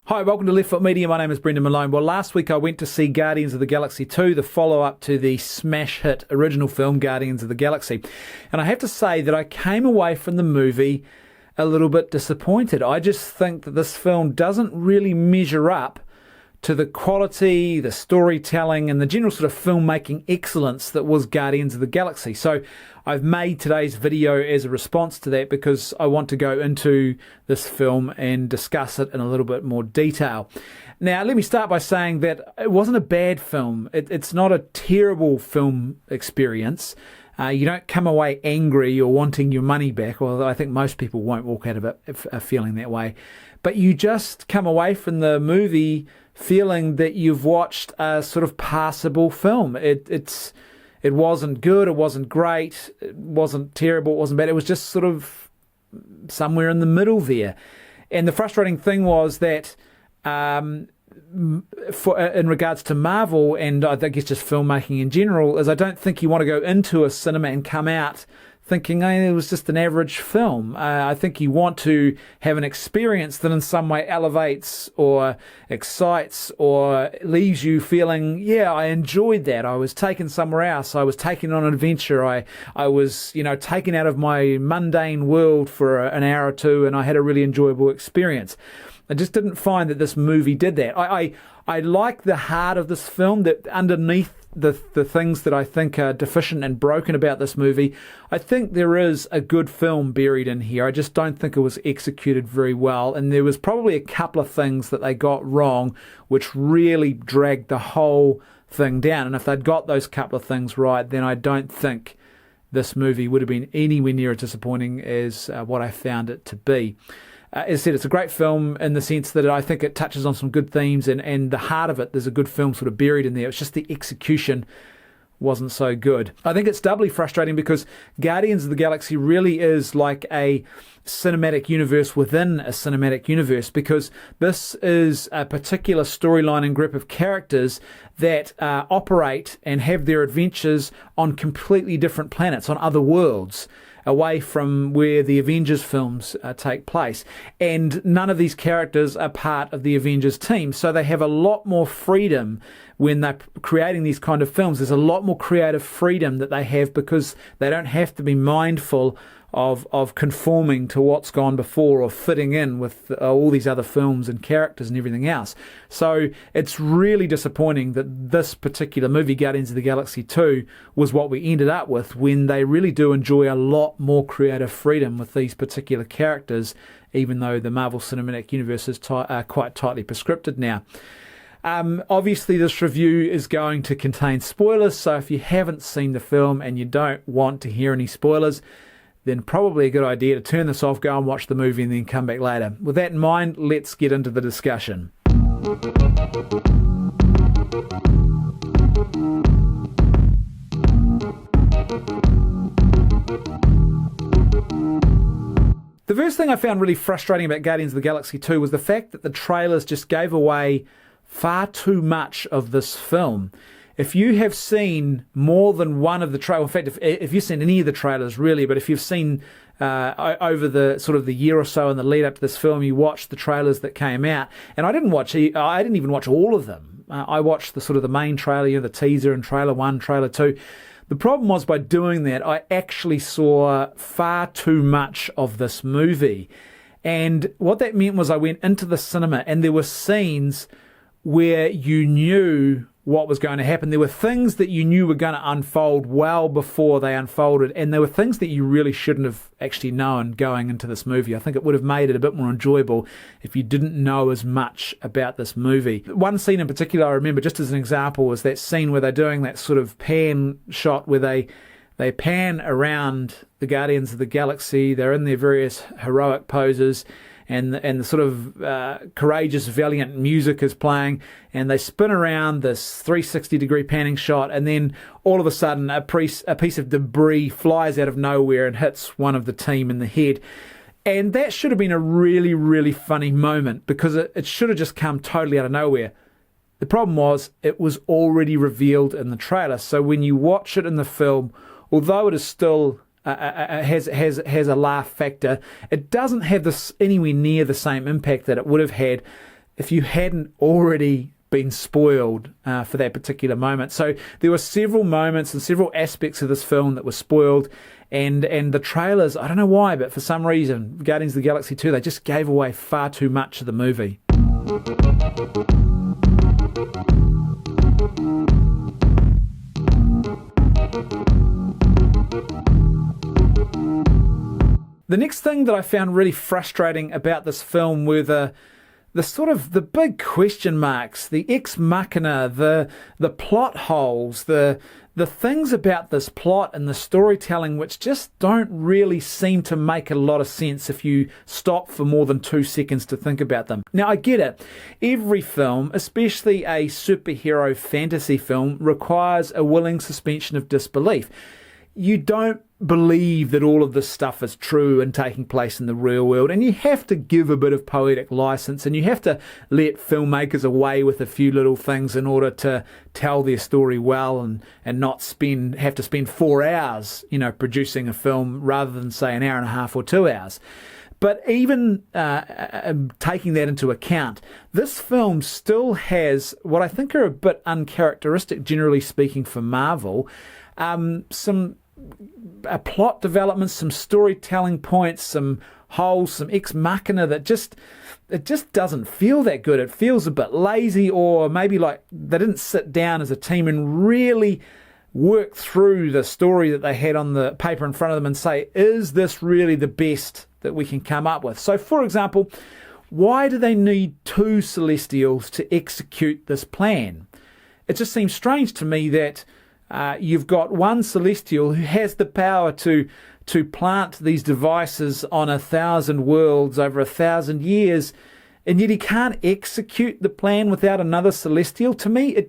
Hi, welcome to Left Foot Media. My name is Brendan Malone. Well, last week I went to see Guardians of the Galaxy 2, the follow-up to the smash hit original film Guardians of the Galaxy. And I have to say that I came away from the movie a little bit disappointed. I just think that this film doesn't really measure up to the quality, the storytelling, and the general sort of filmmaking excellence that was Guardians of the Galaxy. So I've made today's video as a response to that because I want to go into this film and discuss it in a little bit more detail. Now, let me start by saying that it wasn't a bad film. It's not a terrible film experience. You don't come away angry or wanting your money back, although I think most people won't walk out of it feeling that way. But you just come away from the movie feeling that you've watched a sort of passable film. It wasn't good, it wasn't great, it wasn't terrible, it wasn't bad. It was just sort of somewhere in the middle there. And the frustrating thing was that in regards to Marvel, and I think it's just filmmaking in general, is I don't think you want to go into a cinema and come out thinking, it was just an average film. I think you want to have an experience that in some way elevates or excites or leaves you feeling, yeah, I enjoyed that. I was taken somewhere else. I was taken on an adventure. I was, taken out of my mundane world for an hour or two, and I had a really enjoyable experience. I just didn't find that this movie did that. I like the heart of this film, that underneath the things that I think are deficient and broken about this movie, I think there is a good film buried in here. I just don't think it was executed very well, and there was probably a couple of things that they got wrong which really dragged the whole thing down. And if they'd got those couple of things right, then I don't think this movie would have been anywhere near as disappointing as what I found it to be. As I said, it's a great film in the sense that I think it touches on some good themes, and the heart of it, there's a good film sort of buried in there. It's just the execution wasn't so good. I think it's doubly frustrating because Guardians of the Galaxy really is like a cinematic universe within a cinematic universe, because this is a particular storyline and group of characters that operate and have their adventures on completely different planets, on other worlds, away from where the Avengers films take place. And none of these characters are part of the Avengers team. So they have a lot more freedom when they're creating these kind of films. There's a lot more creative freedom that they have because they don't have to be mindful of conforming to what's gone before or fitting in with all these other films and characters and everything else. So it's really disappointing that this particular movie, Guardians of the Galaxy 2, was what we ended up with, when they really do enjoy a lot more creative freedom with these particular characters, even though the Marvel Cinematic Universe is quite tightly prescripted now. Obviously, this review is going to contain spoilers, so if you haven't seen the film and you don't want to hear any spoilers, then probably a good idea to turn this off, go and watch the movie, and then come back later. With that in mind, let's get into the discussion. The first thing I found really frustrating about Guardians of the Galaxy 2 was the fact that the trailers just gave away far too much of this film. If you have seen more than one of the trailers, in fact, if you've seen any of the trailers really, but if you've seen over the sort of the year or so in the lead up to this film, you watched the trailers that came out, and I didn't even watch all of them. I watched the sort of the main trailer, the teaser and trailer 1, trailer 2. The problem was, by doing that, I actually saw far too much of this movie. And what that meant was I went into the cinema and there were scenes where you knew what was going to happen. There were things that you knew were going to unfold well before they unfolded, and there were things that you really shouldn't have actually known going into this movie. I think it would have made it a bit more enjoyable if you didn't know as much about this movie. One scene in particular I remember, just as an example, was that scene where they're doing that sort of pan shot where they pan around the Guardians of the Galaxy. They're in their various heroic poses, and the sort of courageous, valiant music is playing, and they spin around this 360-degree panning shot, and then all of a sudden a piece of debris flies out of nowhere and hits one of the team in the head. And that should have been a really, really funny moment, because it should have just come totally out of nowhere. The problem was, it was already revealed in the trailer. So when you watch it in the film, although it is still has a laugh factor, it doesn't have this anywhere near the same impact that it would have had if you hadn't already been spoiled for that particular moment. So there were several moments and several aspects of this film that were spoiled, and the trailers, I don't know why, but for some reason, Guardians of the Galaxy 2, they just gave away far too much of the movie. The next thing that I found really frustrating about this film were the big question marks, the ex machina, the plot holes, the things about this plot and the storytelling which just don't really seem to make a lot of sense if you stop for more than 2 seconds to think about them. Now, I get it. Every film, especially a superhero fantasy film, requires a willing suspension of disbelief. You don't believe that all of this stuff is true and taking place in the real world, and you have to give a bit of poetic license, and you have to let filmmakers away with a few little things in order to tell their story well, and not have to spend 4 hours, producing a film rather than say an hour and a half or 2 hours. But even taking that into account, this film still has what I think are a bit uncharacteristic, generally speaking, for Marvel, some plot developments, some storytelling points, some holes, some ex machina that it just doesn't feel that good. It feels a bit lazy, or maybe like they didn't sit down as a team and really work through the story that they had on the paper in front of them and say, is this really the best that we can come up with? So, for example, why do they need 2 Celestials to execute this plan? It just seems strange to me that you've got one Celestial who has the power to plant these devices on 1,000 worlds over 1,000 years, and yet he can't execute the plan without another Celestial. To me, it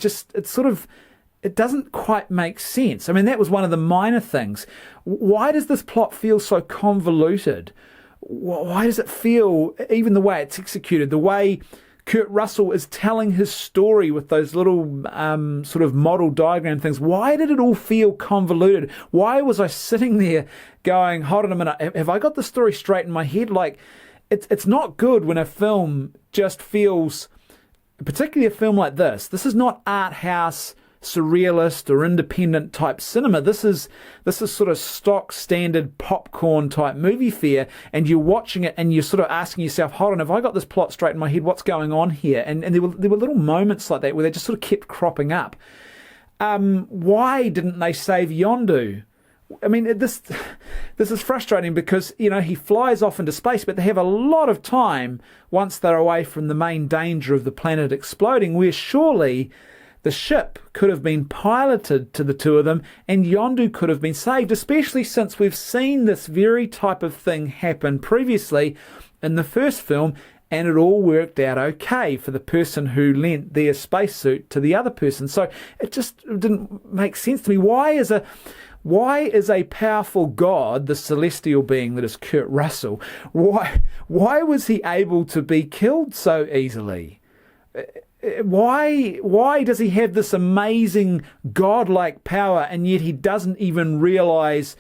doesn't quite make sense. I mean, that was one of the minor things. Why does this plot feel so convoluted? Why does it feel, even the way it's executed, the way Kurt Russell is telling his story with those little sort of model diagram things, why did it all feel convoluted? Why was I sitting there going, hold on a minute, have I got the story straight in my head? Like, it's not good when a film just feels, particularly a film like this is not art house, surrealist or independent type cinema. This is sort of stock standard popcorn type movie fare, and you're watching it and you're sort of asking yourself, hold on, have I got this plot straight in my head? What's going on here? And there were little moments like that where they just sort of kept cropping up. Why didn't they save Yondu? I mean, this is frustrating because, he flies off into space, but they have a lot of time once they're away from the main danger of the planet exploding, where surely the ship could have been piloted to the 2 of them and Yondu could have been saved, especially since we've seen this very type of thing happen previously in the first film, and it all worked out okay for the person who lent their spacesuit to the other person. So it just didn't make sense to me. Why is a powerful god, the celestial being that is Kurt Russell, why was he able to be killed so easily? Why does he have this amazing godlike power, and yet he doesn't even realize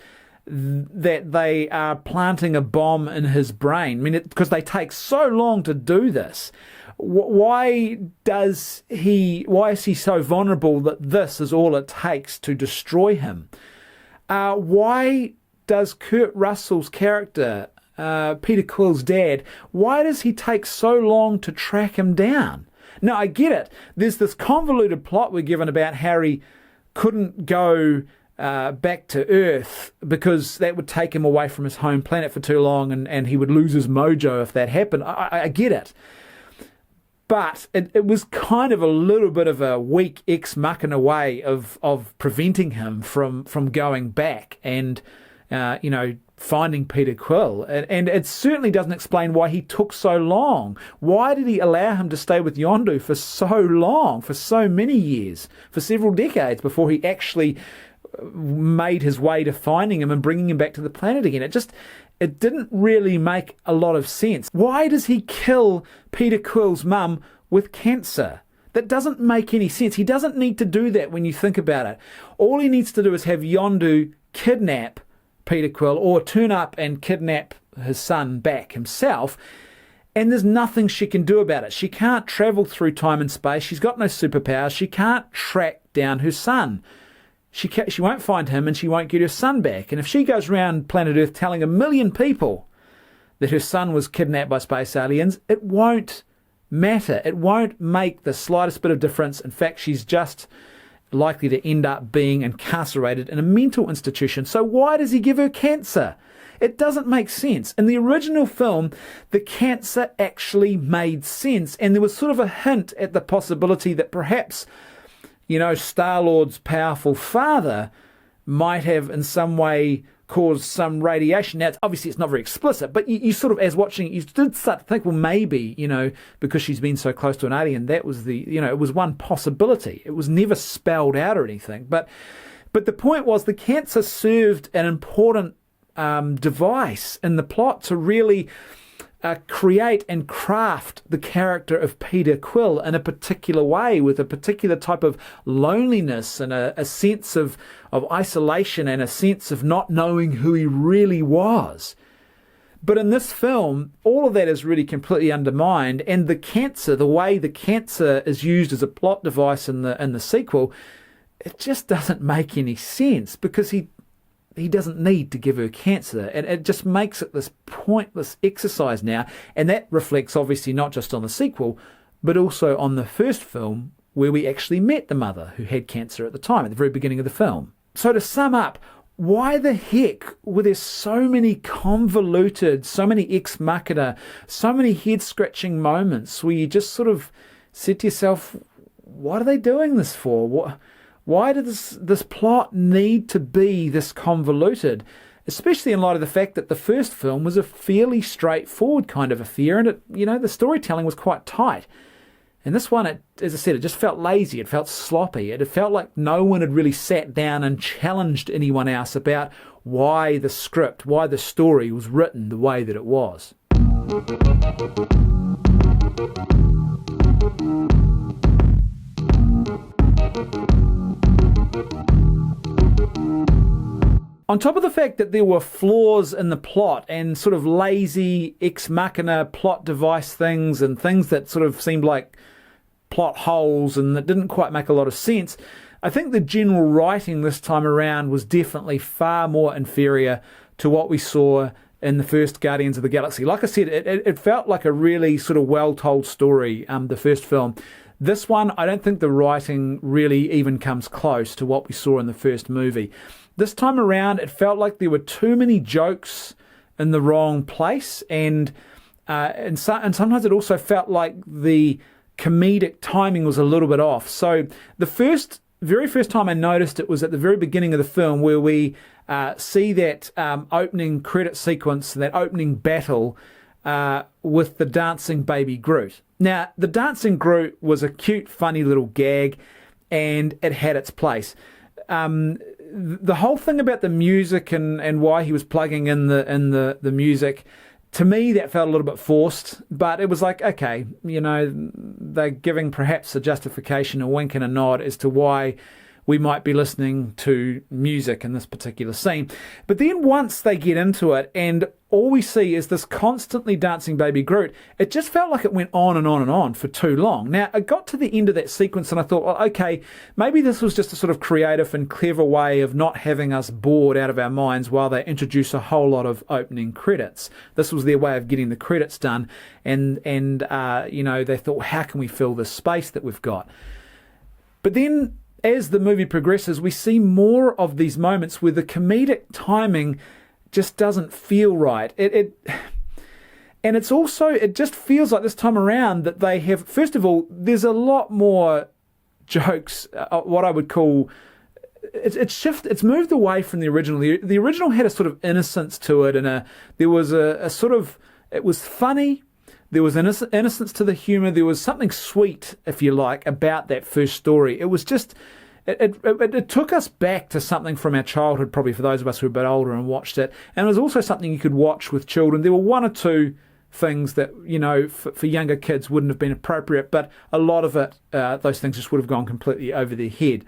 that they are planting a bomb in his brain? I mean, because they take so long to do this. Why is he so vulnerable that this is all it takes to destroy him? Why does Kurt Russell's character, Peter Quill's dad, why does he take so long to track him down? Now, I get it. There's this convoluted plot we're given about Harry couldn't go back to Earth because that would take him away from his home planet for too long, and he would lose his mojo if that happened. I get it. But it was kind of a little bit of a weak ex machina way of preventing him from going back and, finding Peter Quill. And it certainly doesn't explain why he took so long. Why did he allow him to stay with Yondu for so long, for so many years, for several decades, before he actually made his way to finding him and bringing him back to the planet again? It didn't really make a lot of sense. Why does he kill Peter Quill's mum with cancer? That doesn't make any sense. He doesn't need to do that when you think about it. All he needs to do is have Yondu kidnap Peter Quill, or turn up and kidnap his son back himself, And there's nothing she can do about it. She can't travel through time and space. She's got no superpowers. She can't track down her son. She won't find him, and she won't get her son back. And if she goes around planet Earth telling 1 million people that her son was kidnapped by space aliens, it won't matter. It won't make the slightest bit of difference. In fact, she's just likely to end up being incarcerated in a mental institution. So why does he give her cancer? It doesn't make sense. In the original film, the cancer actually made sense, and there was sort of a hint at the possibility that perhaps, Star-Lord's powerful father might have in some way caused some radiation. Now, obviously it's not very explicit, but you sort of, as watching, you did start to think, well, maybe, because she's been so close to an alien, that was it was one possibility. It was never spelled out or anything. But the point was the cancer served an important device in the plot to really create and craft the character of Peter Quill in a particular way, with a particular type of loneliness and a sense of isolation and a sense of not knowing who he really was. But in this film, all of that is really completely undermined, and the way the cancer is used as a plot device in the sequel, it just doesn't make any sense, because he doesn't need to give her cancer. And it just makes it this pointless exercise now. And that reflects obviously not just on the sequel, but also on the first film, where we actually met the mother who had cancer at the time, at the very beginning of the film. So to sum up, why the heck were there so many convoluted, so many ex machina, so many head-scratching moments where you just sort of said to yourself, what are they doing this for? Why does this plot need to be this convoluted, especially in light of the fact that the first film was a fairly straightforward kind of affair, and the storytelling was quite tight. And this one, as I said, it just felt lazy, it felt sloppy, it felt like no one had really sat down and challenged anyone else about why the script, why the story was written the way that it was. On top of the fact that there were flaws in the plot and sort of lazy ex machina plot device things and things that sort of seemed like plot holes and that didn't quite make a lot of sense, I think the general writing this time around was definitely far more inferior to what we saw in the first Guardians of the Galaxy. Like I said, it felt like a really sort of well-told story, the first film. This one, I don't think the writing really even comes close to what we saw in the first movie. This time around, it felt like there were too many jokes in the wrong place, and sometimes it also felt like the comedic timing was a little bit off. So the very first time I noticed it was at the very beginning of the film, where we see that opening credit sequence, that opening battle with the dancing baby Groot. Now, the dancing Groot was a cute, funny little gag, and it had its place. The whole thing about the music and why he was plugging in the music, to me that felt a little bit forced, but it was like, okay, they're giving perhaps a justification, a wink and a nod as to why we might be listening to music in this particular scene. But then once they get into it and all we see is this constantly dancing baby Groot, it just felt like it went on and on and on for too long. Now, I got to the end of that sequence and I thought, well, okay, maybe this was just a sort of creative and clever way of not having us bored out of our minds while they introduce a whole lot of opening credits. This was their way of getting the credits done, and they thought, how can we fill this space that we've got? But then, as the movie progresses, we see more of these moments where the comedic timing just doesn't feel right. And it's also, it just feels like this time around that they have, first of all, there's a lot more jokes, what I would call, it's moved away from the original. The original had a sort of innocence to it, and there was a sort of, it was funny. There was an innocence to the humour. There was something sweet, if you like, about that first story. It was just, it took us back to something from our childhood, probably for those of us who were a bit older and watched it. And it was also something you could watch with children. There were one or two things that, for younger kids wouldn't have been appropriate, but a lot of it, those things just would have gone completely over their head.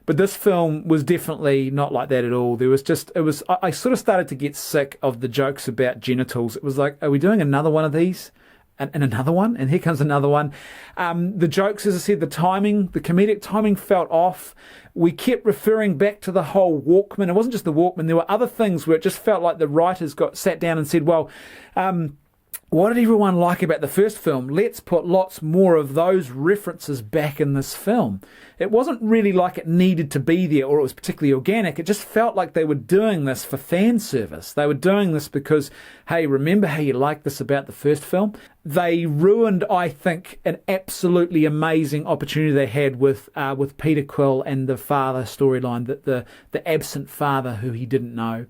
But this film was definitely not like that at all. I sort of started to get sick of the jokes about genitals. It was like, are we doing another one of these? and another one, and here comes another one. The jokes, as I said, the comedic timing felt off. We kept referring back to the whole Walkman. It wasn't just the Walkman. There were other things where it just felt like the writers sat down and said, well, what did everyone like about the first film? Let's put lots more of those references back in this film. It wasn't really like it needed to be there or it was particularly organic. It just felt like they were doing this for fan service. They were doing this because, hey, remember how you liked this about the first film? They ruined, I think, an absolutely amazing opportunity they had with Peter Quill and the father storyline, the absent father who he didn't know.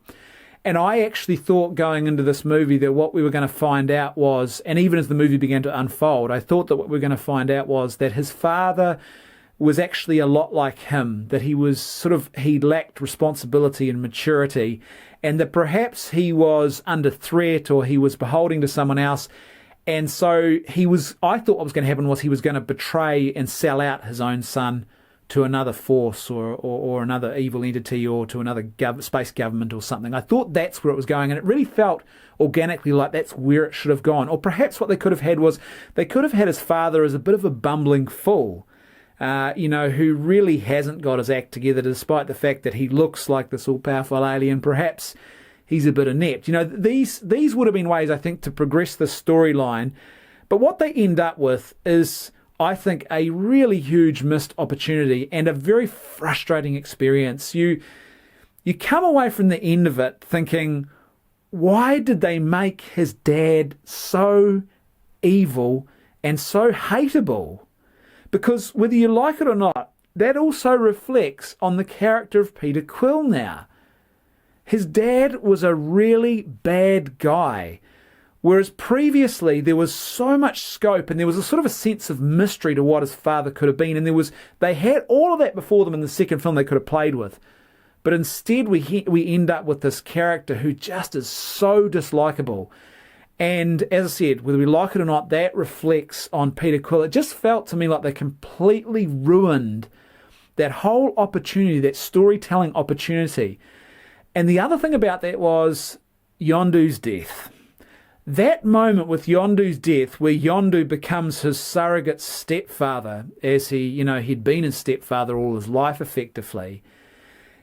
And I actually thought going into this movie that what we were going to find out was, and even as the movie began to unfold, I thought that what we were going to find out was that his father was actually a lot like him, that he lacked responsibility and maturity, and that perhaps he was under threat or he was beholden to someone else. And so I thought what was going to happen was he was going to betray and sell out his own son to another force or another evil entity or to another space government or something. I thought that's where it was going, and it really felt organically like that's where it should have gone. Or perhaps what they could have had was they could have had his father as a bit of a bumbling fool, who really hasn't got his act together despite the fact that he looks like this all-powerful alien. Perhaps he's a bit inept. These would have been ways, I think, to progress the storyline. But what they end up with is, I think, a really huge missed opportunity and a very frustrating experience. You come away from the end of it thinking, why did they make his dad so evil and so hateable? Because whether you like it or not, that also reflects on the character of Peter Quill now. His dad was a really bad guy. Whereas previously there was so much scope and there was a sort of a sense of mystery to what his father could have been, and they had all of that before them in the second film they could have played with. But instead we end up with this character who just is so dislikable. And as I said, whether we like it or not, that reflects on Peter Quill. It just felt to me like they completely ruined that whole opportunity, that storytelling opportunity. And the other thing about that was Yondu's death. That moment with Yondu's death, where Yondu becomes his surrogate stepfather, as he'd been his stepfather all his life effectively,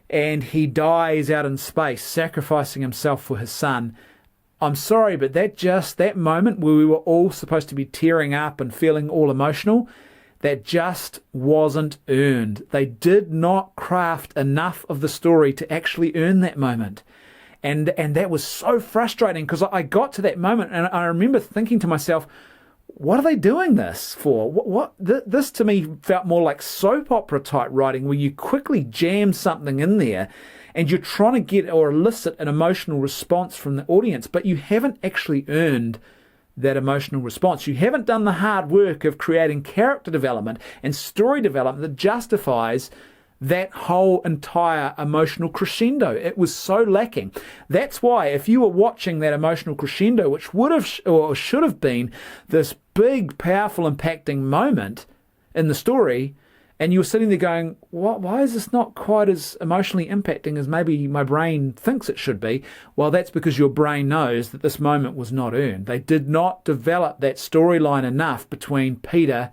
and he dies out in space, sacrificing himself for his son. I'm sorry, but that moment where we were all supposed to be tearing up and feeling all emotional, that just wasn't earned. They did not craft enough of the story to actually earn that moment. And that was so frustrating because I got to that moment and I remember thinking to myself, what are they doing this for? This to me felt more like soap opera type writing where you quickly jam something in there and you're trying to get or elicit an emotional response from the audience, but you haven't actually earned that emotional response. You haven't done the hard work of creating character development and story development that justifies that whole entire emotional crescendo. It was so lacking. That's why if you were watching that emotional crescendo, which would have or should have been this big, powerful, impacting moment in the story, and you were sitting there going, why is this not quite as emotionally impacting as maybe my brain thinks it should be? Well, that's because your brain knows that this moment was not earned. They did not develop that storyline enough between Peter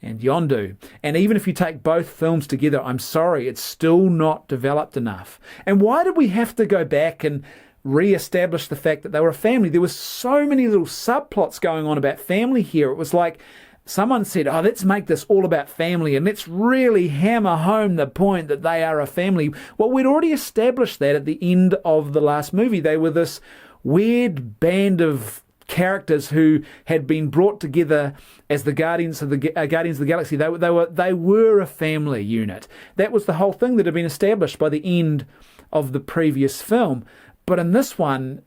and Yondu. And even if you take both films together, I'm sorry, it's still not developed enough. And why did we have to go back and re-establish the fact that they were a family? There were so many little subplots going on about family here. It was like someone said, let's make this all about family and let's really hammer home the point that they are a family. Well, we'd already established that at the end of the last movie. They were this weird band of characters who had been brought together as the Guardians of the Galaxy. They were a family unit. That was the whole thing that had been established by the end of the previous film. But in this one,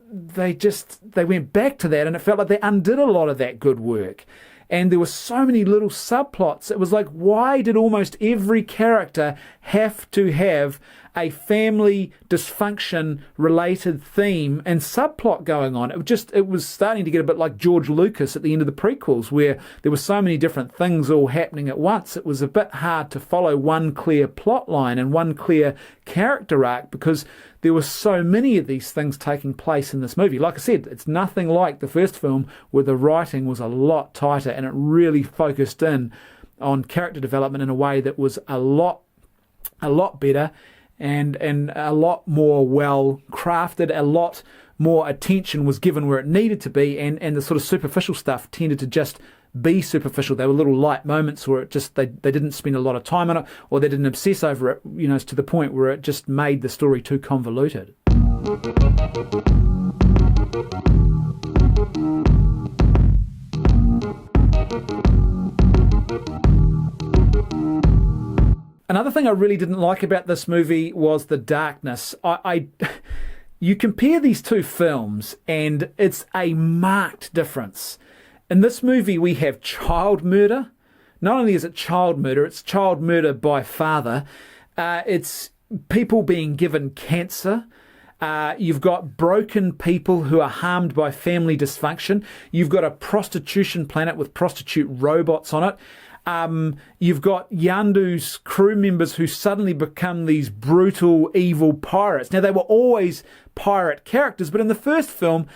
they went back to that, and it felt like they undid a lot of that good work. and there were so many little subplots. It was like, why did almost every character have to have a family dysfunction related theme and subplot going on? It was starting to get a bit like George Lucas at the end of the prequels, where there were so many different things all happening at once. It was a bit hard to follow one clear plot line and one clear character arc, because there were so many of these things taking place in this movie. Like I said, it's nothing like the first film, where the writing was a lot tighter and it really focused in on character development in a way that was a lot better and a lot more well crafted. A lot more attention was given where it needed to be, and the sort of superficial stuff tended to just be superficial. They were little light moments where it just they didn't spend a lot of time on it, or they didn't obsess over it, to the point where it just made the story too convoluted. Another thing I really didn't like about this movie was the darkness. You compare these two films and it's a marked difference. In this movie we have child murder. Not only is it child murder, it's child murder by father. It's people being given cancer. You've got broken people who are harmed by family dysfunction. You've got a prostitution planet with prostitute robots on it. You've got Yandu's crew members who suddenly become these brutal, evil pirates. Now, they were always pirate characters, but in the first film,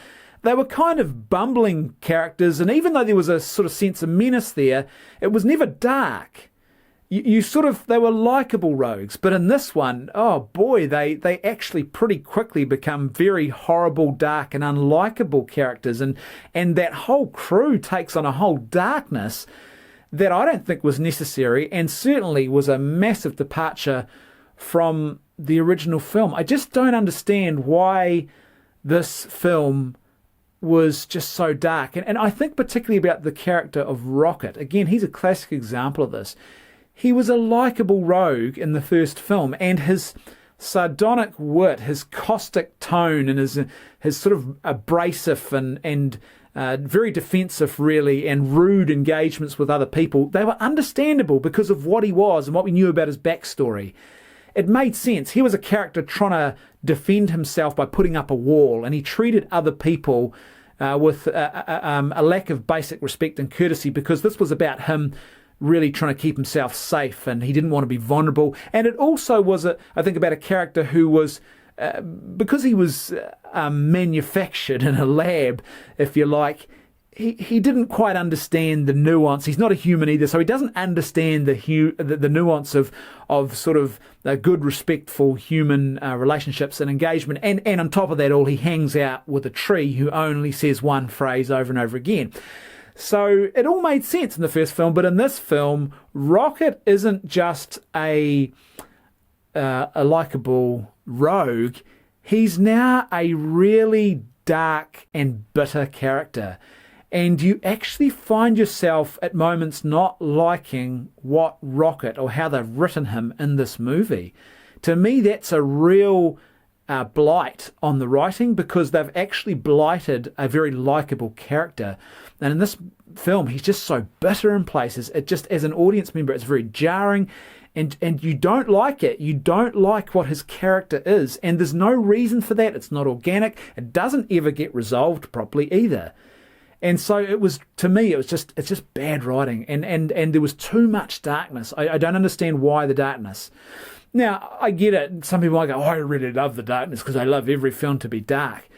they were kind of bumbling characters, and even though there was a sort of sense of menace there, it was never dark. They were likeable rogues, but in this one, oh boy, they actually pretty quickly become very horrible, dark, and unlikable characters, and that whole crew takes on a whole darkness that I don't think was necessary, and certainly was a massive departure from the original film. I just don't understand why this film was just so dark. And I think particularly about the character of Rocket. Again, he's a classic example of this. He was a likeable rogue in the first film, and his sardonic wit, his caustic tone, and his sort of abrasive and very defensive, really, and rude engagements with other people, they were understandable because of what he was and what we knew about his backstory. It made sense. He was a character trying to defend himself by putting up a wall, and he treated other people with a lack of basic respect and courtesy, because this was about him really trying to keep himself safe, and he didn't want to be vulnerable. And it also was, I think, about a character who was, because he was manufactured in a lab, if you like, he didn't quite understand the nuance. He's not a human either, so he doesn't understand the nuance of sort of good, respectful human relationships and engagement. And on top of that all, he hangs out with a tree who only says one phrase over and over again. So it all made sense in the first film, but in this film, Rocket isn't just a likable rogue. He's now a really dark and bitter character. And you actually find yourself at moments not liking what Rocket, or how they've written him in this movie. To me, that's a real blight on the writing, because they've actually blighted a very likable character. And in this film, he's just so bitter in places. It just, as an audience member, it's very jarring. And you don't like it. You don't like what his character is. And there's no reason for that. It's not organic. It doesn't ever get resolved properly either. And so it was, to me, it's just bad writing. And there was too much darkness. I don't understand why the darkness. Now, I get it. Some people might go, oh, I really love the darkness because I love every film to be dark.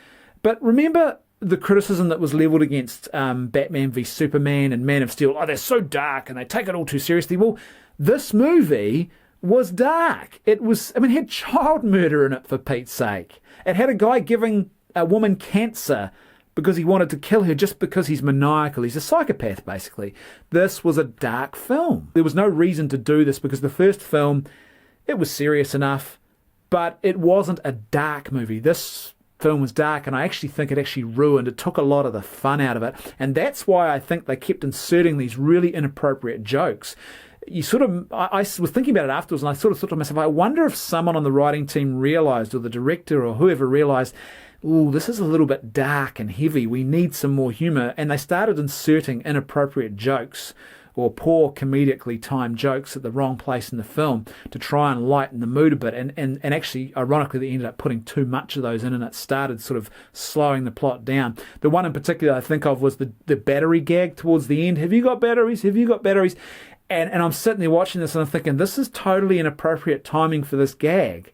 But remember the criticism that was levelled against Batman v Superman and Man of Steel. Oh, they're so dark and they take it all too seriously. Well, this movie was dark. It had child murder in it, for Pete's sake. It had a guy giving a woman cancer because he wanted to kill her just because he's maniacal. He's a psychopath, basically. This was a dark film. There was no reason to do this, because the first film, it was serious enough, but it wasn't a dark movie. This film was dark, and I actually think it actually ruined. It took a lot of the fun out of it, and that's why I think they kept inserting these really inappropriate jokes. I was thinking about it afterwards, and I sort of thought to myself, I wonder if someone on the writing team realised, or the director or whoever realised, ooh, this is a little bit dark and heavy. We need some more humor. And they started inserting inappropriate jokes or poor comedically timed jokes at the wrong place in the film to try and lighten the mood a bit. And actually, ironically, they ended up putting too much of those in, and it started sort of slowing the plot down. The one in particular I think of was the battery gag towards the end. Have you got batteries? Have you got batteries? And I'm sitting there watching this and I'm thinking, this is totally inappropriate timing for this gag,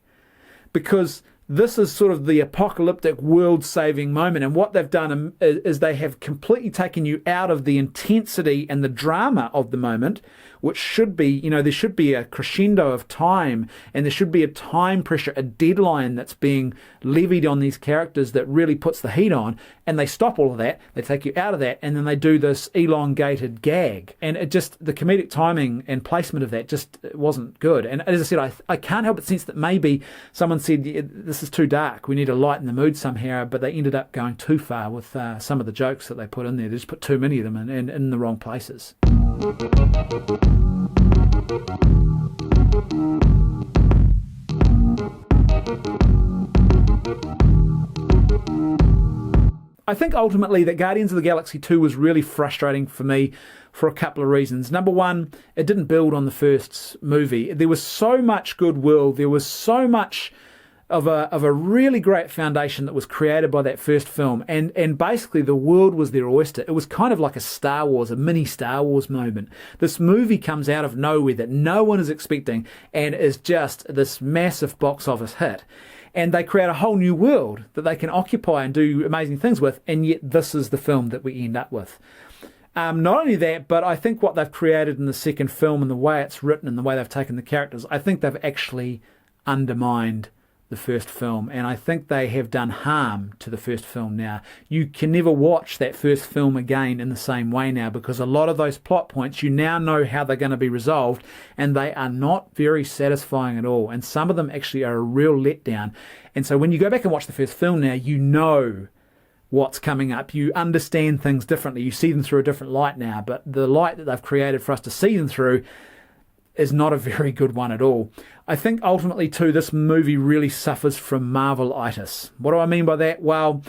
because this is sort of the apocalyptic world-saving moment, and what they've done is they have completely taken you out of the intensity and the drama of the moment, which should be, there should be a crescendo of time, and there should be a time pressure, a deadline that's being levied on these characters that really puts the heat on, and they stop all of that, they take you out of that, and then they do this elongated gag. And it just, the comedic timing and placement of that just wasn't good. And as I said, I can't help but sense that maybe someone said, this is too dark, we need to lighten the mood somehow, but they ended up going too far with some of the jokes that they put in there. They just put too many of them in the wrong places. I think ultimately that Guardians of the Galaxy 2 was really frustrating for me for a couple of reasons. Number one, it didn't build on the first movie. There was so much goodwill, there was so much of a really great foundation that was created by that first film, and basically the world was their oyster. It was kind of like a Star Wars, a mini Star Wars moment. This movie comes out of nowhere that no one is expecting and is just this massive box office hit. And they create a whole new world that they can occupy and do amazing things with, and yet this is the film that we end up with. Not only that, but I think what they've created in the second film and the way it's written and the way they've taken the characters, I think they've actually undermined the first film, and I think they have done harm to the first film now. You can never watch that first film again in the same way now, because a lot of those plot points, you now know how they're going to be resolved, and they are not very satisfying at all, and some of them actually are a real letdown. And so when you go back and watch the first film now, you know what's coming up. You understand things differently. You see them through a different light now, but the light that they've created for us to see them through is not a very good one at all. I think ultimately too, this movie really suffers from Marvel-itis. What do I mean by that? Well,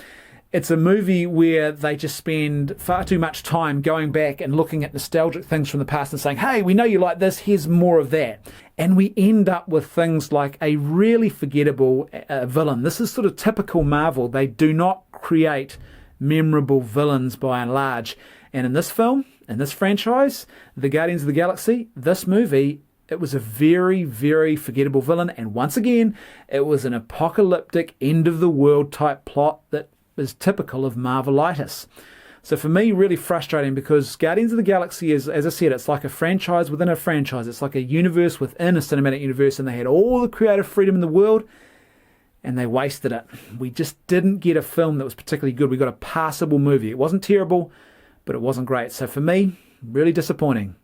it's a movie where they just spend far too much time going back and looking at nostalgic things from the past and saying, hey, we know you like this, here's more of that. And we end up with things like a really forgettable villain. This is sort of typical Marvel. They do not create memorable villains by and large. And in this film, in this franchise, the Guardians of the Galaxy, this movie, it was a very, very forgettable villain. And once again, it was an apocalyptic, end-of-the-world type plot that is typical of Marvelitis. So for me, really frustrating, because Guardians of the Galaxy is, as I said, it's like a franchise within a franchise. It's like a universe within a cinematic universe, and they had all the creative freedom in the world, and they wasted it. We just didn't get a film that was particularly good. We got a passable movie. It wasn't terrible, but it wasn't great. So for me, really disappointing.